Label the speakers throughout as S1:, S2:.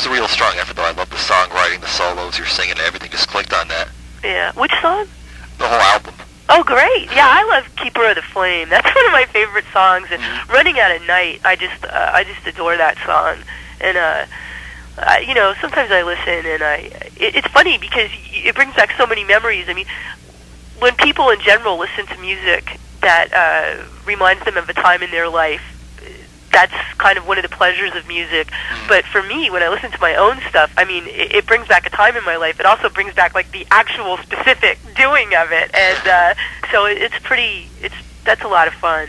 S1: was a real strong effort, though. I love the songwriting, the solos, your singing, and everything just clicked on that.
S2: Yeah. Which song?
S1: The whole album.
S2: Oh, great. Yeah, I love Keeper of the Flame. That's one of my favorite songs. And Running Out at Night, I just adore that song. And, you know, sometimes I listen, and it's funny because it brings back so many memories. I mean, when people in general listen to music that reminds them of a time in their life, that's kind of one of the pleasures of music. But for me, when I listen to my own stuff, I mean, it brings back a time in my life. It also brings back, like, the actual specific doing of it. And so that's a lot of fun.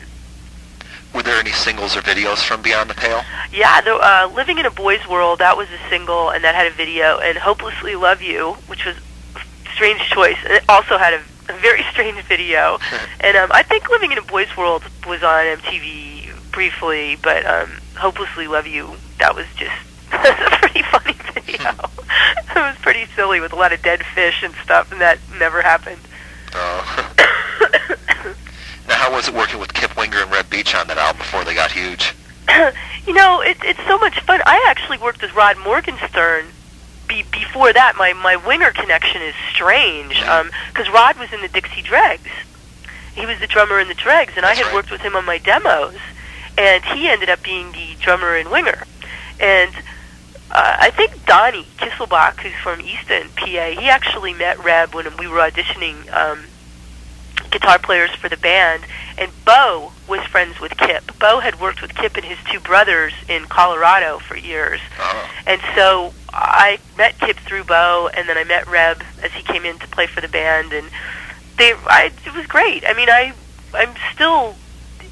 S1: Were there any singles or videos from Beyond the Pale?
S2: Yeah, Living in a Boy's World, that was a single, and that had a video. And Hopelessly Love You, which was a strange choice, and it also had a very strange video. And I think Living in a Boy's World was on MTV briefly, but Hopelessly Love You, that was just a pretty funny video. It was pretty silly with a lot of dead fish and stuff, and that never happened.
S1: Oh. Now, how was it working with Kip Winger and Red Beach on that album before they got huge?
S2: You know, it's so much fun. I actually worked with Rod Morgenstern. Before that, my Winger connection is strange, because Rod was in the Dixie Dregs. He was the drummer in the Dregs, and I had worked with him on my demos. And he ended up being the drummer in Winger. And I think Donnie Kisselbach, who's from Easton, PA, he actually met Reb when we were auditioning guitar players for the band. And Bo was friends with Kip. Bo had worked with Kip and his two brothers in Colorado for years. And so I met Kip through Bo, and then I met Reb as he came in to play for the band. And it was great. I mean, I'm still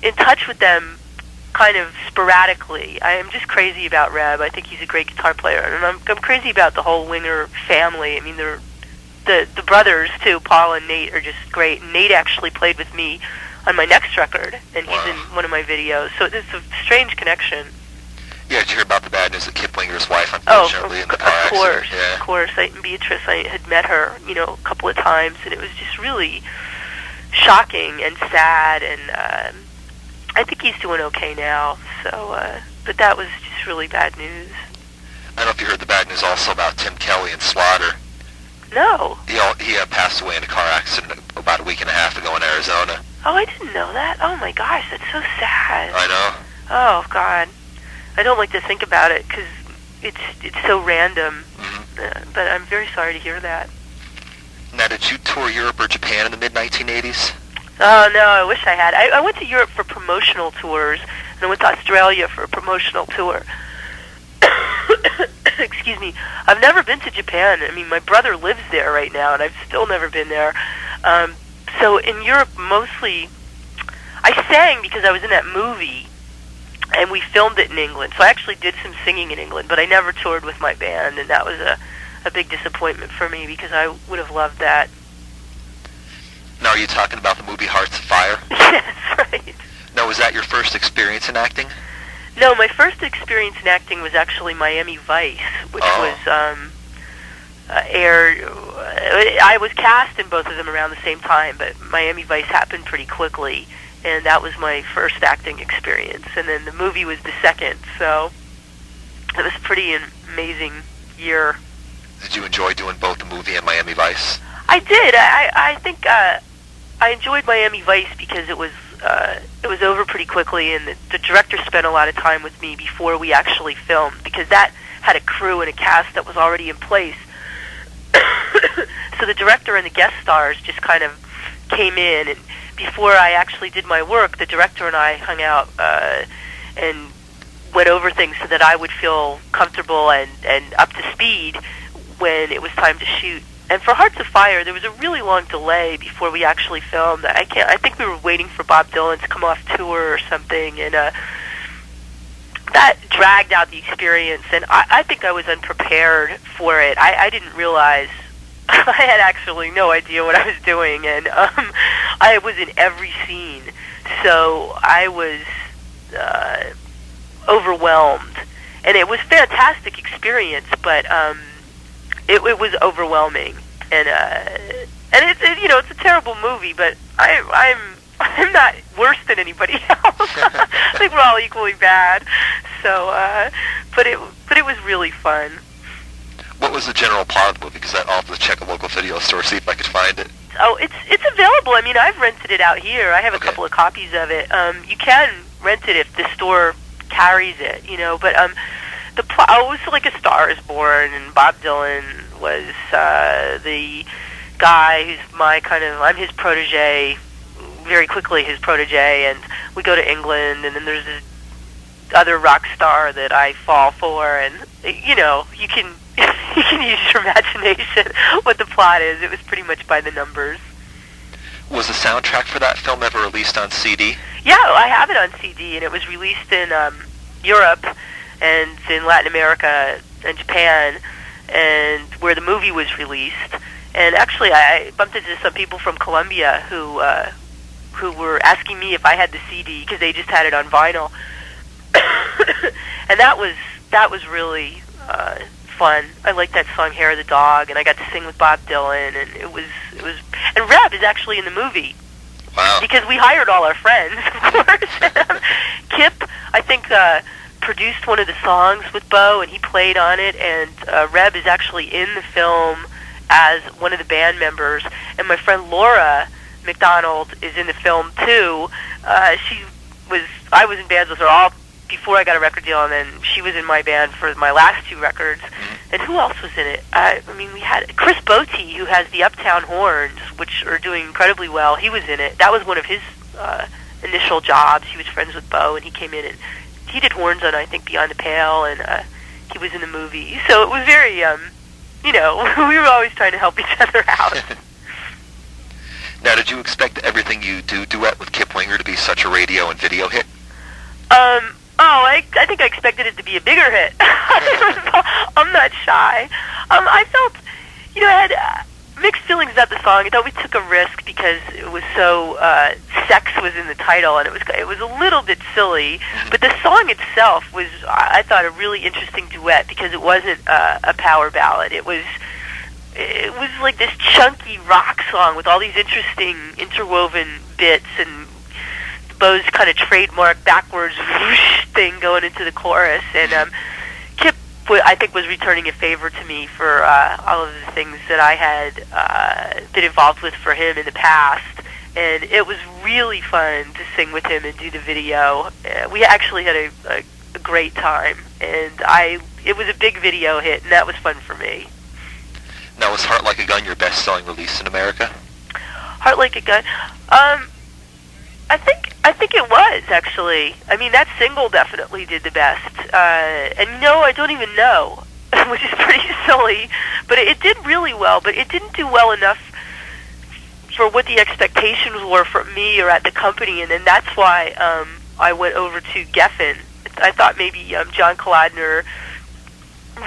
S2: in touch with them kind of sporadically. I am just crazy about Reb. I think he's a great guitar player, and I'm crazy about the whole Winger family. I mean, the brothers too, Paul and Nate, are just great. And Nate actually played with me on my next record, and he's in one of my videos. So it's a strange connection.
S1: Yeah, did you hear about the bad news that Kip Winger's wife, unfortunately, in the car accident? Yeah.
S2: Of course. Beatrice, I had met her, you know, a couple of times, and it was just really shocking and sad, and I think he's doing okay now, so, but that was just really bad news.
S1: I don't know if you heard the bad news also about Tim Kelly and Slaughter.
S2: No.
S1: He passed away in a car accident about a week and a half ago in Arizona.
S2: Oh, I didn't know that. Oh, my gosh, that's so sad.
S1: I know.
S2: Oh, God. I don't like to think about it, because it's so random, but I'm very sorry to hear that.
S1: Now, did you tour Europe or Japan in the mid-1980s?
S2: Oh, no, I wish I had. I went to Europe for promotional tours, and I went to Australia for a promotional tour. Excuse me. I've never been to Japan. I mean, my brother lives there right now, and I've still never been there. So in Europe, mostly, I sang because I was in that movie, and we filmed it in England. So I actually did some singing in England, but I never toured with my band, and that was a big disappointment for me because I would have loved that.
S1: Now, are you talking about the movie Hearts of Fire?
S2: Yes, right.
S1: Now, was that your first experience in acting?
S2: No, my first experience in acting was actually Miami Vice, which was aired. I was cast in both of them around the same time, but Miami Vice happened pretty quickly, and that was my first acting experience. And then the movie was the second, so it was a pretty amazing year.
S1: Did you enjoy doing both the movie and Miami Vice?
S2: I did. I think I enjoyed Miami Vice because it was over pretty quickly, and the director spent a lot of time with me before we actually filmed, because that had a crew and a cast that was already in place. So the director and the guest stars just kind of came in, and before I actually did my work, the director and I hung out and went over things so that I would feel comfortable and up to speed when it was time to shoot. And for Hearts of Fire, there was a really long delay before we actually filmed. I think we were waiting for Bob Dylan to come off tour or something, and that dragged out the experience. And I think I was unprepared for it. I didn't realize. I had actually no idea what I was doing, and I was in every scene, so I was overwhelmed. And it was a fantastic experience, but it was overwhelming, and it's it's a terrible movie, but I'm not worse than anybody else. I think we're all equally bad. So, but it was really fun.
S1: What was the general plot of the movie? Because I'll have to check a local video store, see if I could find it.
S2: Oh, it's available. I mean, I've rented it out here. I have a couple of copies of it. You can rent it if the store carries it, you know. But the plot was like A Star Is Born, and Bob Dylan was the guy who's I'm his protege, very quickly his protege, and we go to England, and then there's this other rock star that I fall for, and you know, you can you can use your imagination what the plot is. It was pretty much by the numbers.
S1: Was the soundtrack for that film ever released on CD?
S2: Yeah, I have it on CD, and it was released in Europe and in Latin America and Japan, and where the movie was released. And actually, I bumped into some people from Colombia who were asking me if I had the CD because they just had it on vinyl, and that was really fun. I liked that song "Hair of the Dog," and I got to sing with Bob Dylan, and it was. And Reb is actually in the movie.
S1: Wow!
S2: Because we hired all our friends, of course. Kip, I think, produced one of the songs with Bo, and he played on it. And Reb is actually in the film as one of the band members. And my friend Laura McDonald is in the film too. I was in bands with her all before I got a record deal, and then she was in my band for my last two records. And who else was in it? I mean, we had Chris Botti, who has the Uptown Horns, which are doing incredibly well. He was in it. That was one of his initial jobs. He was friends with Bo, and he came in and he did horns on, I think, Beyond the Pale, and he was in the movie. So it was very, you know, we were always trying to help each other out.
S1: Now, did you expect everything you do duet with Kip Winger to be such a radio and video hit?
S2: I think I expected it to be a bigger hit. I'm not shy. I felt, you know, I had mixed feelings about the song. I thought we took a risk because it was so, sex was in the title, and it was a little bit silly. But the song itself was, I thought, a really interesting duet because it wasn't a power ballad. It was like this chunky rock song with all these interesting interwoven bits, and Bo's kind of trademark backwards whoosh thing going into the chorus. And Kip, I think, was returning a favor to me for all of the things that I had been involved with for him in the past. And it was really fun to sing with him and do the video. We actually had a great time, and it was a big video hit, and that was fun for me.
S1: Now, was Heart Like a Gun your best-selling release in America?
S2: Heart Like a Gun? I think it was, actually. I mean, that single definitely did the best. And no, I don't even know, which is pretty silly. But it did really well, but it didn't do well enough for what the expectations were from me or at the company. And then that's why I went over to Geffen. I thought maybe John Kolodner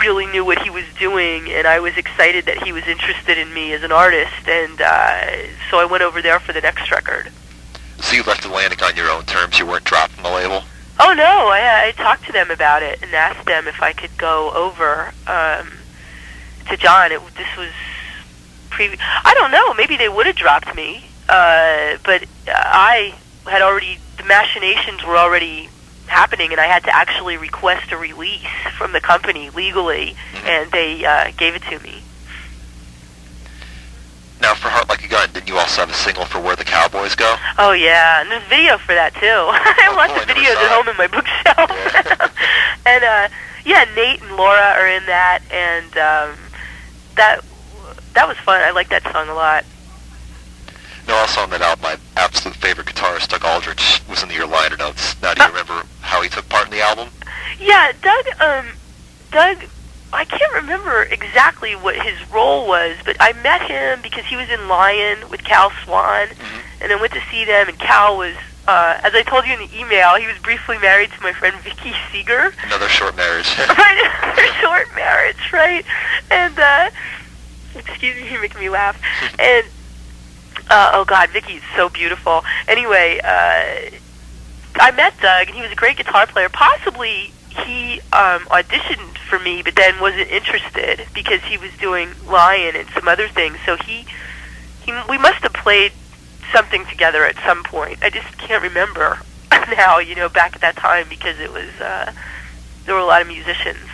S2: really knew what he was doing, and I was excited that he was interested in me as an artist, and so I went over there for the next record.
S1: So you left Atlantic on your own terms? You weren't dropped from the label?
S2: Oh, no. I talked to them about it and asked them if I could go over to John. This was I don't know. Maybe they would have dropped me, but I had already, the machinations were already happening, and I had to actually request a release from the company legally, and they gave it to me.
S1: Now, for Heart Like a Gun, didn't you also have a single for Where the Cowboys Go?
S2: Oh, yeah, and there's a video for that, too. I have lots of videos at home in my bookshelf. Yeah. And, yeah, Nate and Laura are in that, and that was fun. I like that song a lot.
S1: Now, also on that album, my absolute favorite guitarist, Doug Aldrich, was in your liner notes. Now, do you remember how he took part in the album?
S2: Yeah, Doug, I can't remember exactly what his role was, but I met him because he was in Lion with Cal Swan, and I went to see them, and Cal was, as I told you in the email, he was briefly married to my friend Vicky Seeger.
S1: Another short marriage.
S2: Right, another short marriage, right? And, excuse me, you're making me laugh. And, oh God, Vicky's so beautiful. Anyway, I met Doug, and he was a great guitar player. Possibly he auditioned for me, but then wasn't interested because he was doing Lion and some other things. So we must have played something together at some point. I just can't remember now, back at that time, because it was there were a lot of musicians.